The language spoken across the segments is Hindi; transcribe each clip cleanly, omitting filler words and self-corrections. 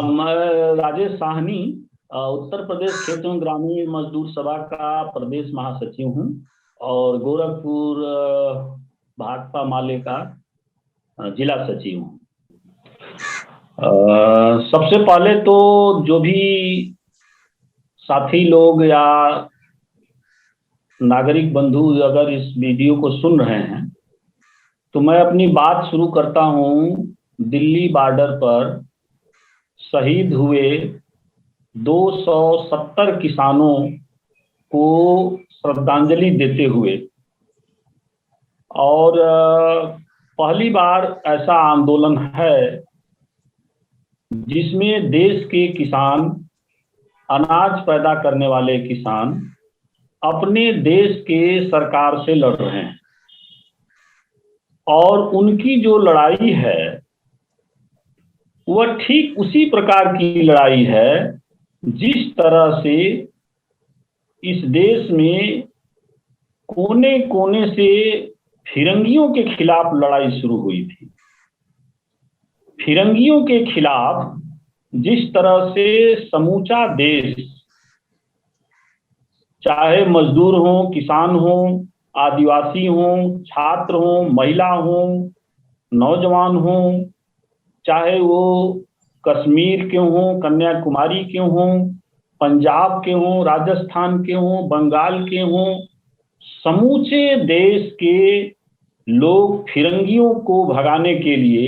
मैं राजेश साहनी, उत्तर प्रदेश क्षेत्र एवं ग्रामीण मजदूर सभा का प्रदेश महासचिव हूँ और गोरखपुर भाकपा माले का जिला सचिव हूँ। सबसे पहले तो जो भी साथी लोग या नागरिक बंधु अगर इस वीडियो को सुन रहे हैं तो मैं अपनी बात शुरू करता हूँ दिल्ली बॉर्डर पर शहीद हुए 270 किसानों को श्रद्धांजलि देते हुए। और पहली बार ऐसा आंदोलन है जिसमें देश के किसान, अनाज पैदा करने वाले किसान अपने देश के सरकार से लड़ रहे हैं और उनकी जो लड़ाई है वह ठीक उसी प्रकार की लड़ाई है जिस तरह से इस देश में कोने कोने से फिरंगियों के खिलाफ लड़ाई शुरू हुई थी। फिरंगियों के खिलाफ जिस तरह से समूचा देश, चाहे मजदूर हो, किसान हो, आदिवासी हो, छात्र हो, महिला हो, नौजवान हो, चाहे वो कश्मीर के हों, कन्याकुमारी के हों, पंजाब के हों, राजस्थान के हों, बंगाल के हों, समूचे देश के लोग फिरंगियों को भगाने के लिए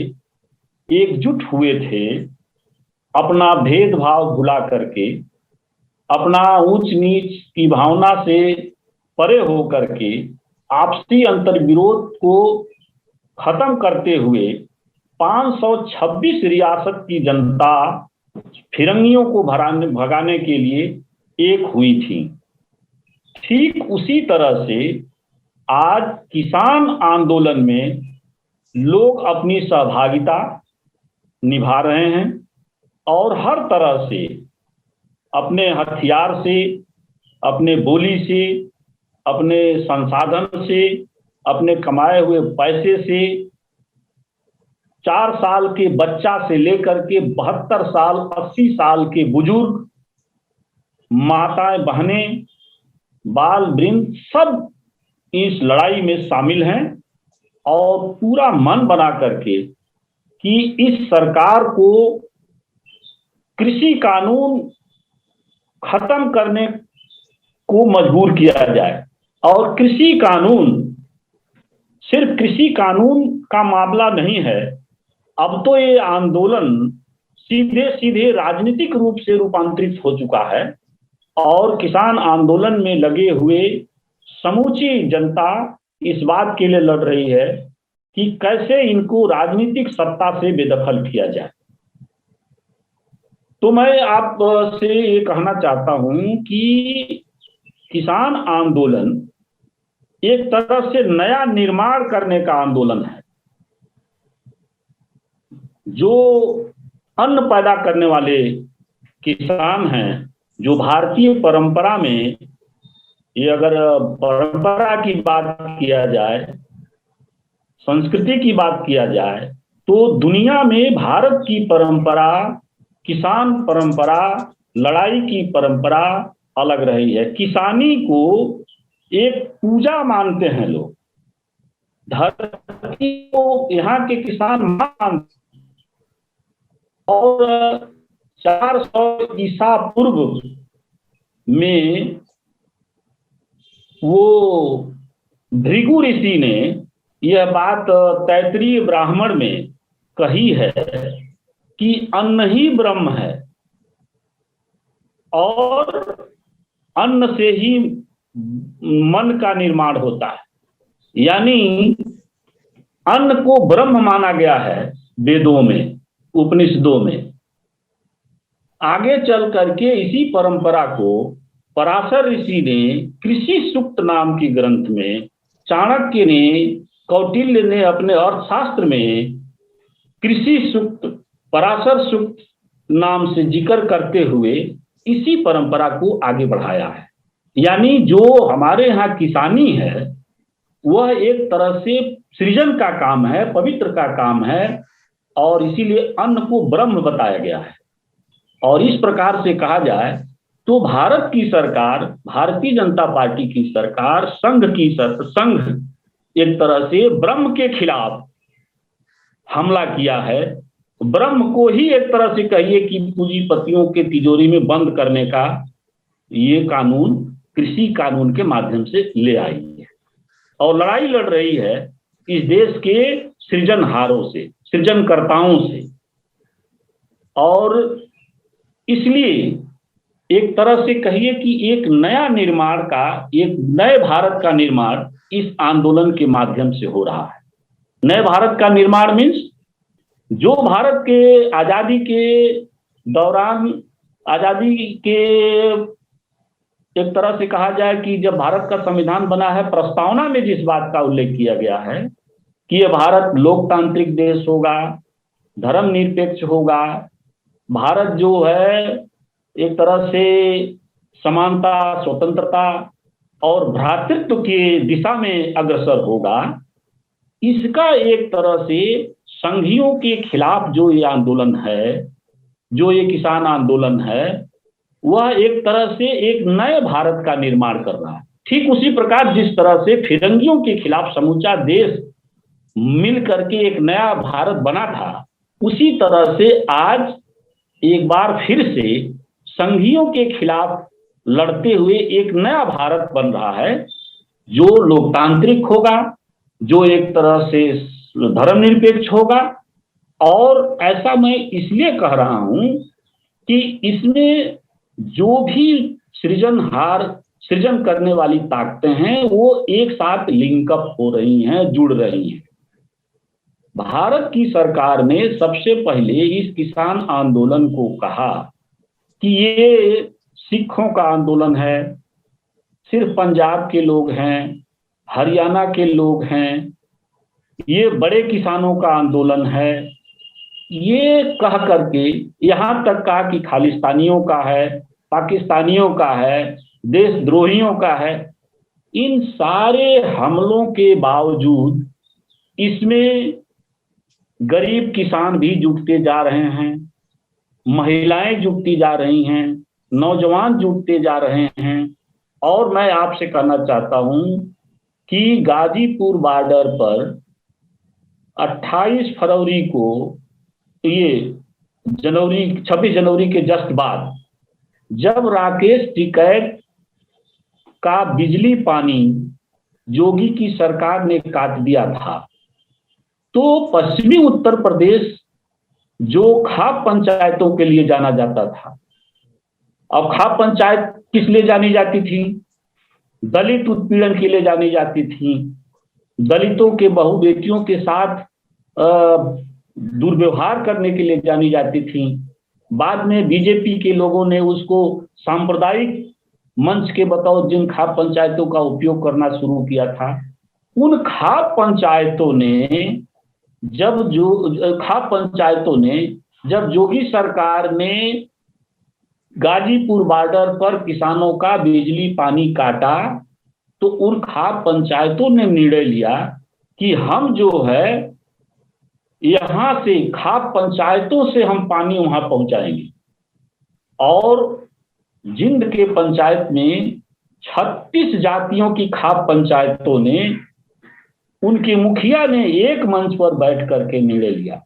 एकजुट हुए थे। अपना भेदभाव भुला करके, अपना ऊंच नीच की भावना से परे हो करके, आपसी अंतर्विरोध को खत्म करते हुए 526 रियासत की जनता फिरंगियों को भगाने के लिए एक हुई थी। ठीक उसी तरह से आज किसान आंदोलन में लोग अपनी सहभागिता निभा रहे हैं और हर तरह से अपने हथियार से, अपने बोली से, अपने संसाधन से, अपने कमाए हुए पैसे से 4 साल के बच्चा से लेकर के 72 साल 80 साल के बुजुर्ग, माताएं, बहनें, बाल वृंद सब इस लड़ाई में शामिल हैं और पूरा मन बना करके कि इस सरकार को कृषि कानून खत्म करने को मजबूर किया जाए। और कृषि कानून सिर्फ कृषि कानून का मामला नहीं है, अब तो ये आंदोलन सीधे सीधे राजनीतिक रूप से रूपांतरित हो चुका है और किसान आंदोलन में लगे हुए समूची जनता इस बात के लिए लड़ रही है कि कैसे इनको राजनीतिक सत्ता से बेदखल किया जाए। तो मैं आप से ये कहना चाहता हूं कि किसान आंदोलन एक तरह से नया निर्माण करने का आंदोलन है। जो अन्न पैदा करने वाले किसान हैं, जो भारतीय परंपरा में, ये अगर परंपरा की बात किया जाए, संस्कृति की बात किया जाए, तो दुनिया में भारत की परंपरा, किसान परंपरा, लड़ाई की परंपरा अलग रही है। किसानी को एक पूजा मानते हैं लोग, धरती को यहाँ के किसान मानते और 400 ईसा पूर्व में वो भृगु ऋषि ने यह बात तैत्तिरीय ब्राह्मण में कही है कि अन्न ही ब्रह्म है और अन्न से ही मन का निर्माण होता है। यानी अन्न को ब्रह्म माना गया है वेदों में, उपनिषदों में। आगे चल करके इसी परंपरा को पराशर ऋषि ने कृषि सूक्त नाम की ग्रंथ में, चाणक्य ने, कौटिल्य ने अपने अर्थशास्त्र में कृषि सूक्त, पराशर सूक्त नाम से जिक्र करते हुए इसी परंपरा को आगे बढ़ाया है। यानी जो हमारे यहाँ किसानी है वह एक तरह से सृजन का काम है, पवित्र का काम है और इसीलिए अन्न को ब्रह्म बताया गया है। और इस प्रकार से कहा जाए तो भारत की सरकार, भारतीय जनता पार्टी की सरकार, संघ एक तरह से ब्रह्म के खिलाफ हमला किया है। ब्रह्म को ही एक तरह से कहिए कि पूंजीपतियों के तिजोरी में बंद करने का ये कानून कृषि कानून के माध्यम से ले आई है और लड़ाई लड़ रही है इस देश के सृजनहारों से, सृजनकर्ताओं से। और इसलिए एक तरह से कहिए कि एक नया निर्माण का, एक नए भारत का निर्माण इस आंदोलन के माध्यम से हो रहा है। नए भारत का निर्माण मीन्स जो भारत के आजादी के दौरान, आजादी के एक तरह से कहा जाए कि जब भारत का संविधान बना है, प्रस्तावना में जिस बात का उल्लेख किया गया है कि यह भारत लोकतांत्रिक देश होगा, धर्मनिरपेक्ष होगा, भारत जो है एक तरह से समानता, स्वतंत्रता और भ्रातृत्व की दिशा में अग्रसर होगा, इसका एक तरह से संघियों के खिलाफ जो ये आंदोलन है, जो ये किसान आंदोलन है, वह एक तरह से एक नए भारत का निर्माण कर रहा है। ठीक उसी प्रकार जिस तरह से फिरंगियों के खिलाफ समूचा देश मिल करके एक नया भारत बना था, उसी तरह से आज एक बार फिर से संघियों के खिलाफ लड़ते हुए एक नया भारत बन रहा है, जो लोकतांत्रिक होगा, जो एक तरह से धर्मनिरपेक्ष होगा। और ऐसा मैं इसलिए कह रहा हूं कि इसमें जो भी सृजन करने वाली ताकतें हैं वो एक साथ लिंकअप हो रही हैं, जुड़ रही हैं। भारत की सरकार ने सबसे पहले इस किसान आंदोलन को कहा कि ये सिखों का आंदोलन है, सिर्फ पंजाब के लोग हैं, हरियाणा के लोग हैं, ये बड़े किसानों का आंदोलन है। ये कह करके यहां तक कहा कि खालिस्तानियों का है, पाकिस्तानियों का है, देशद्रोहियों का है। इन सारे हमलों के बावजूद इसमें गरीब किसान भी जुटते जा रहे हैं, महिलाएं जुटती जा रही हैं, नौजवान जुटते जा रहे हैं। और मैं आपसे कहना चाहता हूं कि गाजीपुर बॉर्डर पर 28 फरवरी को, ये 26 जनवरी के जस्ट बाद, जब राकेश टिकैत का बिजली पानी योगी की सरकार ने काट दिया था, तो पश्चिमी उत्तर प्रदेश जो खाप पंचायतों के लिए जाना जाता था, अब खाप पंचायत किस लिए जानी जाती थी? दलित उत्पीड़न के लिए जानी जाती थी, दलितों के बहू बेटियों के साथ दुर्व्यवहार करने के लिए जानी जाती थी। बाद में बीजेपी के लोगों ने उसको सांप्रदायिक मंच के बतौर जिन खाप पंचायतों का उपयोग करना शुरू किया था, उन खाप पंचायतों ने जब योगी सरकार ने गाजीपुर बॉर्डर पर किसानों का बिजली पानी काटा, तो उन खाप पंचायतों ने निर्णय लिया कि हम जो है यहां से खाप पंचायतों से हम पानी वहां पहुंचाएंगे। और जिंद के पंचायत में 36 जातियों की खाप पंचायतों ने, उनके मुखिया ने एक मंच पर बैठ करके निर्णय लिया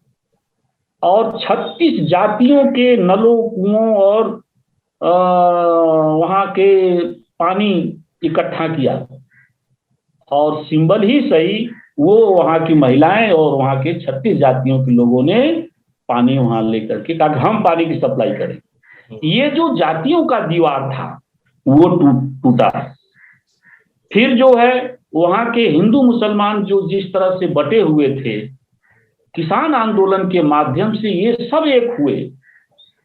और 36 जातियों के नलों, कुओं और वहां के पानी इकट्ठा किया। और सिंबल ही सही, वो वहां की महिलाएं और वहां के 36 जातियों के लोगों ने पानी वहां लेकर के कहा हम पानी की सप्लाई करें। ये जो जातियों का दीवार था वो टूटा है। फिर जो है वहां के हिंदू मुसलमान जो जिस तरह से बटे हुए थे, किसान आंदोलन के माध्यम से ये सब एक हुए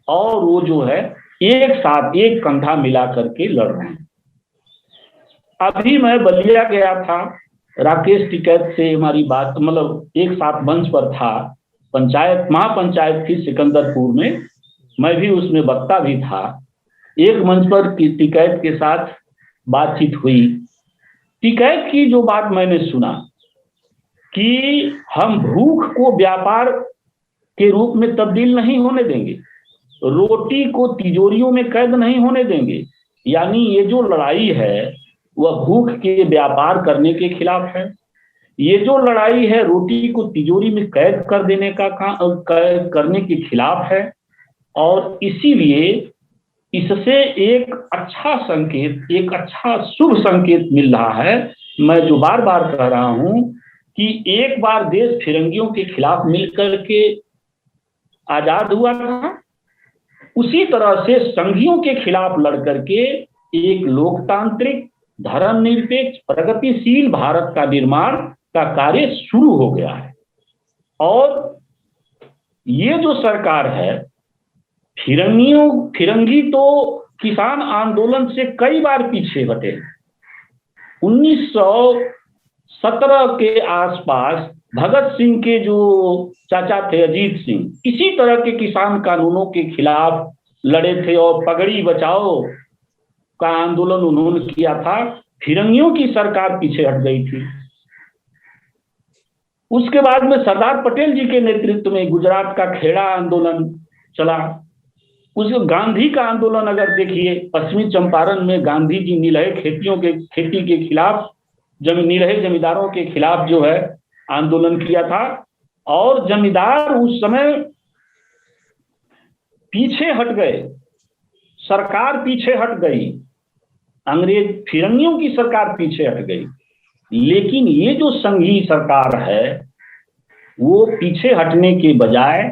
और वो जो है एक साथ एक कंधा मिला करके लड़ रहे हैं। अभी मैं बलिया गया था, राकेश टिकैत से हमारी बात, मतलब एक साथ मंच पर था, पंचायत महापंचायत थी सिकंदरपुर में, मैं भी उसमें वक्ता भी था। एक मंच पर टिकैत के साथ बातचीत हुई। टिकैत की जो बात मैंने सुना कि हम भूख को व्यापार के रूप में तब्दील नहीं होने देंगे, रोटी को तिजोरियों में कैद नहीं होने देंगे। यानी ये जो लड़ाई है वह भूख के व्यापार करने के खिलाफ है। ये जो लड़ाई है रोटी को तिजोरी में कैद कर देने का कैद करने के खिलाफ है। और इसीलिए इससे एक अच्छा संकेत, एक अच्छा शुभ संकेत मिल रहा है। मैं जो बार बार कह रहा हूं कि एक बार देश फिरंगियों के खिलाफ मिलकर के आजाद हुआ था, उसी तरह से संघियों के खिलाफ लड़कर के एक लोकतांत्रिक, धर्मनिरपेक्ष, प्रगतिशील भारत का निर्माण का कार्य शुरू हो गया है। और ये जो सरकार है, फिरंगी तो किसान आंदोलन से कई बार पीछे हटे। 1917 के आसपास भगत सिंह के जो चाचा थे अजीत सिंह, इसी तरह के किसान कानूनों के खिलाफ लड़े थे और पगड़ी बचाओ का आंदोलन उन्होंने किया था। फिरंगियों की सरकार पीछे हट गई थी। उसके बाद में सरदार पटेल जी के नेतृत्व में गुजरात का खेड़ा आंदोलन चला। उस गांधी का आंदोलन अगर देखिए, पश्चिमी चंपारण में गांधी जी नीलहे खेती के खिलाफ, नीलहे जमींदारों के खिलाफ जो है आंदोलन किया था। और जमींदार उस समय पीछे हट गए, सरकार पीछे हट गई, अंग्रेज फिरंगियों की सरकार पीछे हट गई। लेकिन ये जो संघी सरकार है वो पीछे हटने के बजाय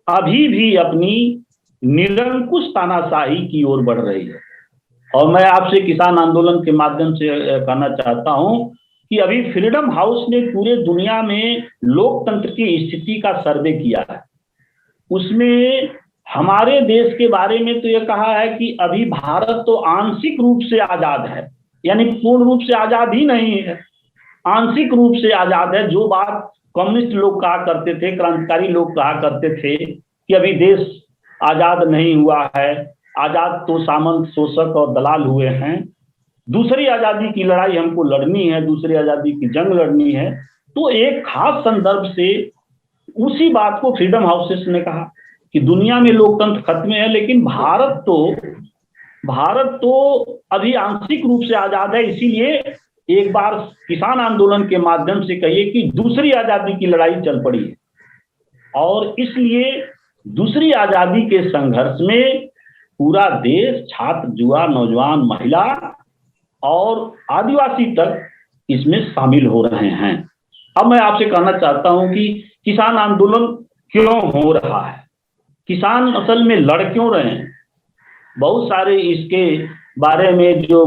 अभी भी अपनी निरंकुश तानाशाही की ओर बढ़ रही है। और मैं आपसे किसान आंदोलन के माध्यम से कहना चाहता हूं कि अभी फ्रीडम हाउस ने पूरे दुनिया में लोकतंत्र की स्थिति का सर्वे किया है। उसमें हमारे देश के बारे में तो ये कहा है कि अभी भारत तो आंशिक रूप से आजाद है, यानी पूर्ण रूप से आजाद ही नहीं है, आंशिक रूप से आजाद है। जो बात कम्युनिस्ट लोग कहा करते थे, क्रांतिकारी लोग कहा करते थे कि अभी देश आजाद नहीं हुआ है, आजाद तो सामंत, शोषक और दलाल हुए हैं, दूसरी आजादी की लड़ाई हमको लड़नी है, दूसरी आजादी की जंग लड़नी है। तो एक खास संदर्भ से उसी बात को फ्रीडम हाउसेस ने कहा कि दुनिया में लोकतंत्र खत्म है, लेकिन भारत तो अभी आंशिक रूप से आजाद है। इसीलिए एक बार किसान आंदोलन के माध्यम से कहिए कि दूसरी आजादी की लड़ाई चल पड़ी है। और इसलिए दूसरी आजादी के संघर्ष में पूरा देश, छात्र, युवा, नौजवान, महिला और आदिवासी तक इसमें शामिल हो रहे हैं। अब मैं आपसे कहना चाहता हूं कि किसान आंदोलन क्यों हो रहा है, किसान असल में लड़ क्यों रहे हैं। बहुत सारे इसके बारे में जो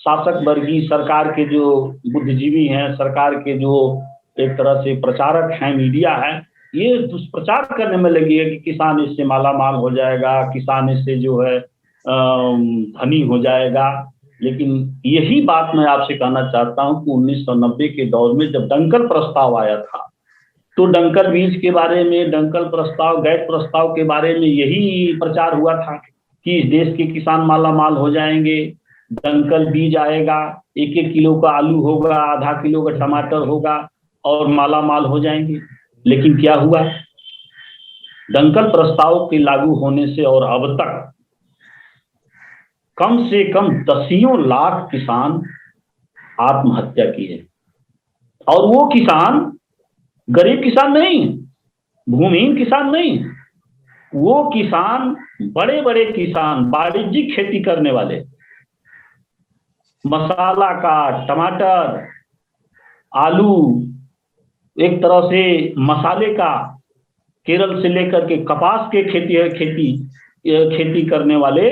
शासक वर्गीय, सरकार के जो बुद्धिजीवी हैं, सरकार के जो एक तरह से प्रचारक हैं, मीडिया है, ये दुष्प्रचार करने में लगी है कि किसान इससे माला माल हो जाएगा, किसान इससे जो है धनी हो जाएगा। लेकिन यही बात मैं आपसे कहना चाहता हूं कि 1990 के दौर में जब डंकल प्रस्ताव आया था, तो डंकल बीज के बारे में, डंकल प्रस्ताव, गैट प्रस्ताव के बारे में यही प्रचार हुआ था कि इस देश के किसान माला माल हो जाएंगे। डंकल बीज आएगा, 1-1 किलो का आलू होगा, आधा किलो का टमाटर होगा और माला माल हो जाएंगे। लेकिन क्या हुआ, डंकल प्रस्ताव के लागू होने से और अब तक कम से कम दसियों लाख किसान आत्महत्या की है। और वो किसान गरीब किसान नहीं, भूमिहीन किसान नहीं, वो किसान बड़े बड़े किसान, वाणिज्यिक खेती करने वाले, मसाला का, टमाटर, आलू, एक तरह से मसाले का, केरल से लेकर के कपास के खेती करने वाले,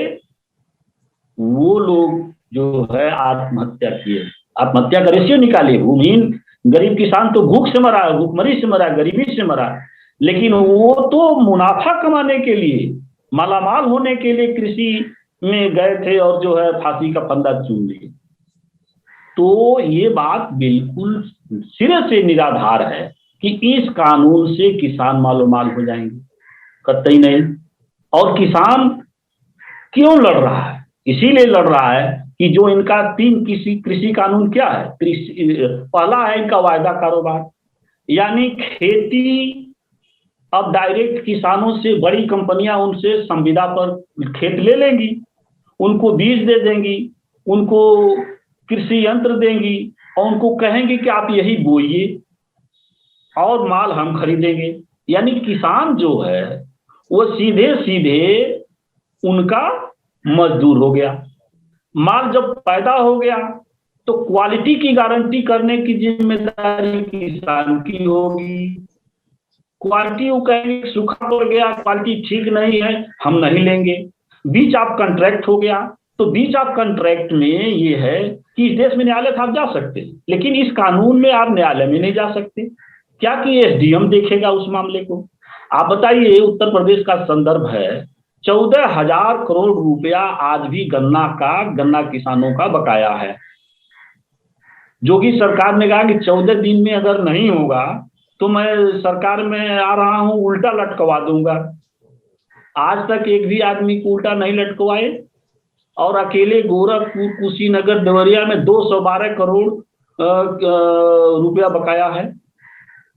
वो लोग जो है आत्महत्या किए, आत्महत्या का रेशियो निकालिए। भूमिहीन गरीब किसान तो भूख से मरा, भूखमरी से मरा, गरीबी से मरा, लेकिन वो तो मुनाफा कमाने के लिए, मालामाल होने के लिए कृषि में गए थे और जो है फांसी का फंदा चूम लिए। तो ये बात बिल्कुल सिरे से निराधार है कि इस कानून से किसान मालो माल हो जाएंगे, कतई नहीं। और किसान क्यों लड़ रहा है, इसीलिए लड़ रहा है कि जो इनका 3 कृषि कानून क्या है। पहला है इनका वायदा कारोबार, यानी खेती अब डायरेक्ट किसानों से बड़ी कंपनियां उनसे संविदा पर खेत ले लेंगी, उनको बीज दे देंगी, उनको कृषि यंत्र देंगी और उनको कहेंगी कि आप यही बोइए और माल हम खरीदेंगे। यानी किसान जो है वो सीधे सीधे उनका मजदूर हो गया। माल जब पैदा हो गया तो क्वालिटी की गारंटी करने की जिम्मेदारी किसान की होगी। क्वालिटी वो कहेंगे सूखा पड़ गया, क्वालिटी ठीक नहीं है, हम नहीं लेंगे। बीच ऑफ कॉन्ट्रैक्ट हो गया, तो बीच ऑफ कॉन्ट्रैक्ट में ये है कि इस देश में न्यायालय था आप जा सकते हैं, लेकिन इस कानून में आप न्यायालय में नहीं जा सकते। क्या कि एसडीएम देखेगा उस मामले को। आप बताइए, उत्तर प्रदेश का संदर्भ है, 14,000 करोड़ रुपया आज भी गन्ना किसानों का बकाया है। जोगी सरकार ने कहा कि 14 दिन में अगर नहीं होगा तो मैं सरकार में आ रहा हूं, उल्टा लटकवा दूंगा। आज तक एक भी आदमी को उल्टा नहीं लटकवाए, और अकेले गोरखपुर, कुशीनगर, देवरिया में 212 करोड़ रुपया बकाया है।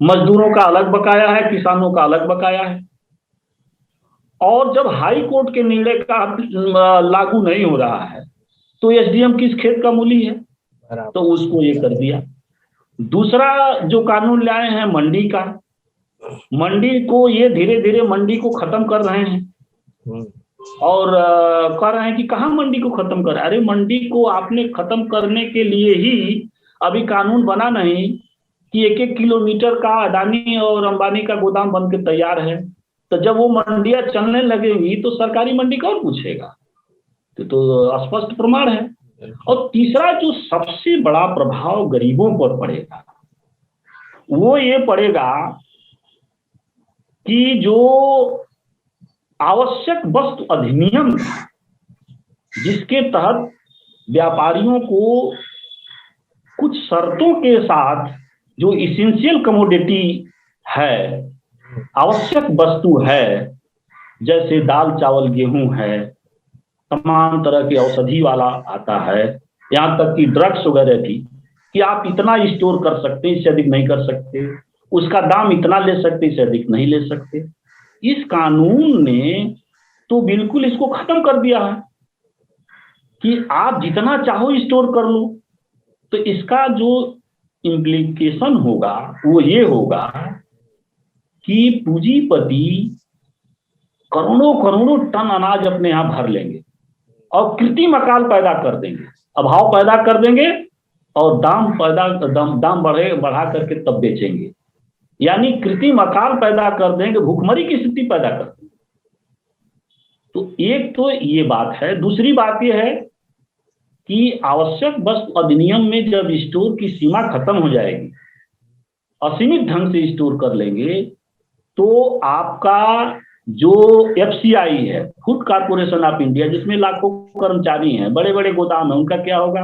मजदूरों का अलग बकाया है, किसानों का अलग बकाया है। और जब हाई कोर्ट के निर्णय का लागू नहीं हो रहा है तो एसडीएम किस खेत का मूली है, तो उसको ये कर दिया। दूसरा जो कानून लाए हैं मंडी का, मंडी को ये धीरे धीरे मंडी को खत्म कर रहे हैं और कह रहे हैं कि कहाँ मंडी को खत्म कर। अरे मंडी को आपने खत्म करने के लिए ही अभी कानून बना नहीं कि 1-1 किलोमीटर का अडानी और अंबानी का गोदाम बन के तैयार है। तो जब वो मंडियां चलने लगेंगी तो सरकारी मंडी कौन पूछेगा, तो स्पष्ट प्रमाण है। और तीसरा जो सबसे बड़ा प्रभाव गरीबों पर पड़ेगा वो ये पड़ेगा कि जो आवश्यक वस्तु अधिनियम था, जिसके तहत व्यापारियों को कुछ शर्तों के साथ जो इसेंशियल कमोडिटी है, आवश्यक वस्तु है, जैसे दाल चावल गेहूं है, तमाम तरह की औषधि वाला आता है, यहाँ तक कि ड्रग्स वगैरह की, कि आप इतना स्टोर कर सकते, इससे अधिक नहीं कर सकते, उसका दाम इतना ले सकते, इससे अधिक नहीं ले सकते। इस कानून ने तो बिल्कुल इसको खत्म कर दिया है कि आप जितना चाहो स्टोर कर लो। तो इसका जो इम्प्लीकेशन होगा वो ये होगा कि पूंजीपति करोड़ों करोड़ों टन अनाज अपने यहाँ भर लेंगे और कृत्रिम अकाल पैदा कर देंगे, अभाव पैदा कर देंगे और दाम बढ़ा करके तब बेचेंगे। यानी कृत्रिम अकाल पैदा कर देंगे, भूखमरी की स्थिति पैदा कर देंगे। तो एक तो ये बात है। दूसरी बात ये है कि आवश्यक वस्तु अधिनियम में जब स्टोर की सीमा खत्म हो जाएगी, असीमित ढंग से स्टोर कर लेंगे, तो आपका जो एफसीआई है, फूड कॉर्पोरेशन ऑफ इंडिया, जिसमें लाखों कर्मचारी हैं, बड़े बड़े गोदाम है, उनका क्या होगा,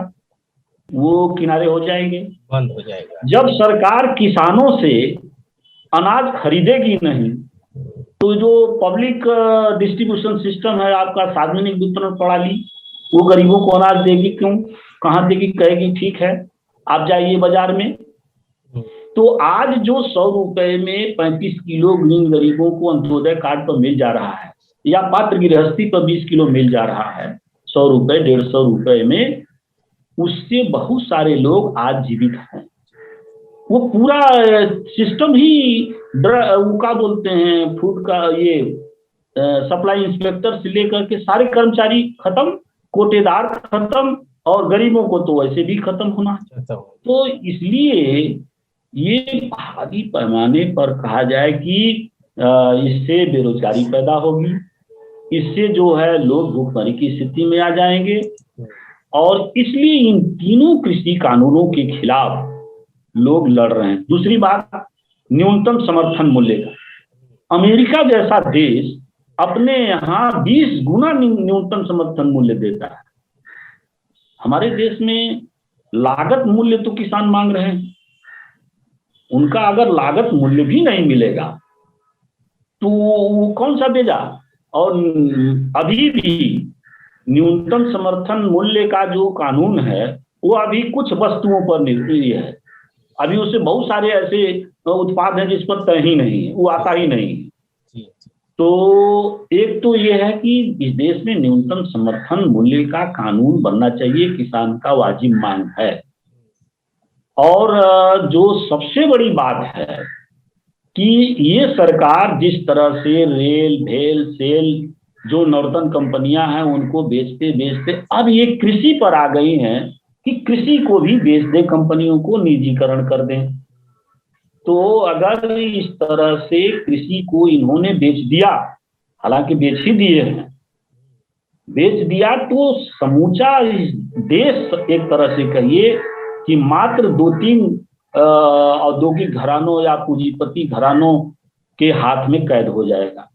वो किनारे हो जाएंगे, बंद हो जाएगा। जब सरकार किसानों से अनाज खरीदेगी नहीं तो जो पब्लिक डिस्ट्रीब्यूशन सिस्टम है आपका, सार्वजनिक वितरण प्रणाली, वो गरीबों को अनाज देगी क्यों, कहाँ देगी, कहेगी ठीक है आप जाइए बाजार में। तो आज जो 100 रुपए में 35 किलो ग्रीन गरीबों को अंत्योदय कार्ड पर मिल जा रहा है, या पात्र गृहस्थी पर 20 किलो मिल जा रहा है 100 रुपए 150 रुपए में, उससे बहुत सारे लोग आज जीवित हैं। वो पूरा सिस्टम ही वो क्या बोलते हैं, फूड का ये सप्लाई इंस्पेक्टर से लेकर के सारे कर्मचारी खत्म, कोटेदार खत्म, और गरीबों को तो वैसे भी खत्म होना। तो इसलिए ये भारी पैमाने पर कहा जाए कि इससे बेरोजगारी पैदा होगी, इससे जो है लोग भूखमरी की स्थिति में आ जाएंगे, और इसलिए इन तीनों कृषि कानूनों के खिलाफ लोग लड़ रहे हैं। दूसरी बात, न्यूनतम समर्थन मूल्य का, अमेरिका जैसा देश अपने यहाँ 20 गुना न्यूनतम समर्थन मूल्य देता है। हमारे देश में लागत मूल्य तो किसान मांग रहे हैं, उनका अगर लागत मूल्य भी नहीं मिलेगा तो वो कौन सा बेजा। और अभी भी न्यूनतम समर्थन मूल्य का जो कानून है वो अभी कुछ वस्तुओं पर निर्भर है, अभी उससे बहुत सारे ऐसे उत्पाद हैं जिस पर तय ही नहीं है, वो आता ही नहीं है। जी। तो एक तो ये है कि इस देश में न्यूनतम समर्थन मूल्य का कानून बनना चाहिए, किसान का वाजिब मांग है। और जो सबसे बड़ी बात है कि ये सरकार जिस तरह से रेल भेल सेल जो नॉर्दर्न कंपनियां हैं उनको बेचते बेचते अब ये कृषि पर आ गई हैं कि कृषि को भी बेच दे, कंपनियों को निजीकरण कर दें। तो अगर इस तरह से कृषि को इन्होंने बेच दिया, हालांकि बेच ही दिए हैं, बेच दिया तो समूचा इस देश एक तरह से कहिए कि मात्र दो तीन औद्योगिक घरानों या पूंजीपति घरानों के हाथ में कैद हो जाएगा।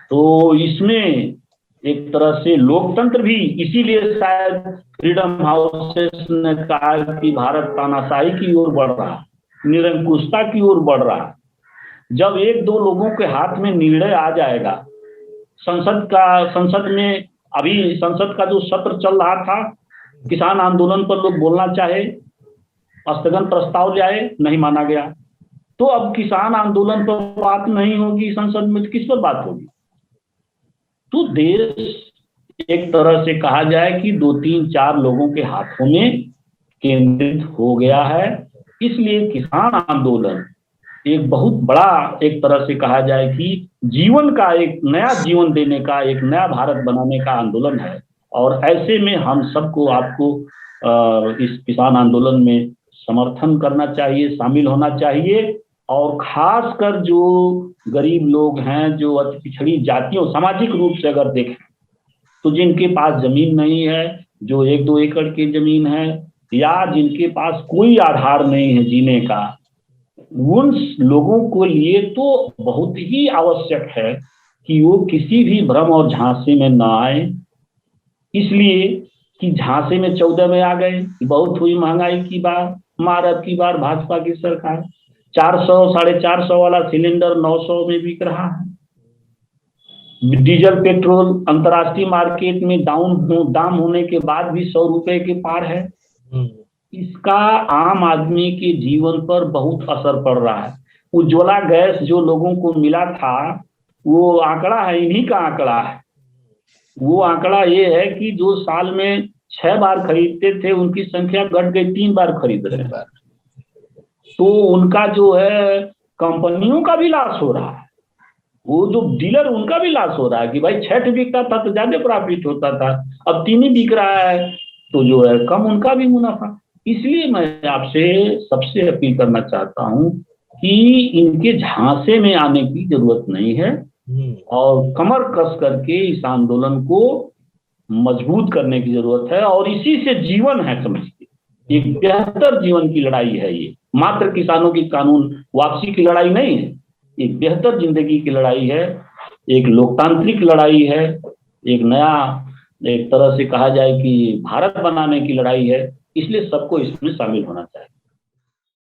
तो इसमें एक तरह से लोकतंत्र भी, इसीलिए शायद फ्रीडम हाउसेस ने कहा कि भारत तानाशाही की ओर बढ़ रहा है, निरंकुशता की ओर बढ़ रहा है। जब एक दो लोगों के हाथ में निर्णय आ जाएगा, संसद में अभी संसद का जो सत्र चल रहा था, किसान आंदोलन पर लोग बोलना चाहे, स्थगन प्रस्ताव ले आए, नहीं माना गया। तो अब किसान आंदोलन पर बात नहीं होगी संसद में, किस पर बात होगी? तो देश एक तरह से कहा जाए कि दो तीन चार लोगों के हाथों में केंद्रित हो गया है। इसलिए किसान आंदोलन एक बहुत बड़ा, एक तरह से कहा जाए कि जीवन का, एक नया जीवन देने का, एक नया भारत बनाने का आंदोलन है। और ऐसे में हम सबको, आपको इस किसान आंदोलन में समर्थन करना चाहिए, शामिल होना चाहिए। और खासकर जो गरीब लोग हैं, जो अति पिछड़ी जातियों, सामाजिक रूप से अगर देखें तो जिनके पास जमीन नहीं है, जो एक दो एकड़ की जमीन है, या जिनके पास कोई आधार नहीं है जीने का, उन लोगों को लिए तो बहुत ही आवश्यक है कि वो किसी भी भ्रम और झांसे में न आए। इसलिए कि झांसे में 14 में आ गए, बहुत हुई महंगाई की बार, मार अब की बार भाजपा की सरकार, 400 450 वाला सिलेंडर 900 में बिक रहा है। डीजल पेट्रोल अंतर्राष्ट्रीय मार्केट में दाम होने के बाद भी 100 रुपए के पार है। इसका आम आदमी के जीवन पर बहुत असर पड़ रहा है। उज्ज्वला गैस जो लोगों को मिला था, वो आंकड़ा है, इन्हीं का आंकड़ा है। वो आंकड़ा ये है कि जो साल में 6 बार खरीदते थे, उनकी संख्या घट गई, 3 बार खरीद रहे हैं। तो उनका जो है, कंपनियों का भी लॉस हो रहा है, वो जो डीलर उनका भी लॉस हो रहा है कि भाई 6 बिकता था तो ज्यादा प्रॉफिट होता था, अब 3 ही बिक रहा है, तो जो है कम उनका भी मुनाफा। इसलिए मैं आपसे सबसे अपील करना चाहता हूं कि इनके झांसे में आने की जरूरत नहीं है, और कमर कस करके इस आंदोलन को मजबूत करने की जरूरत है। और इसी से जीवन है, समझिए, एक बेहतर जीवन की लड़ाई है ये, मात्र किसानों की कानून वापसी की लड़ाई नहीं है, एक बेहतर जिंदगी की लड़ाई है, एक लोकतांत्रिक लड़ाई है, एक नया, एक तरह से कहा जाए कि भारत बनाने की लड़ाई है। इसलिए सबको इसमें शामिल होना चाहिए।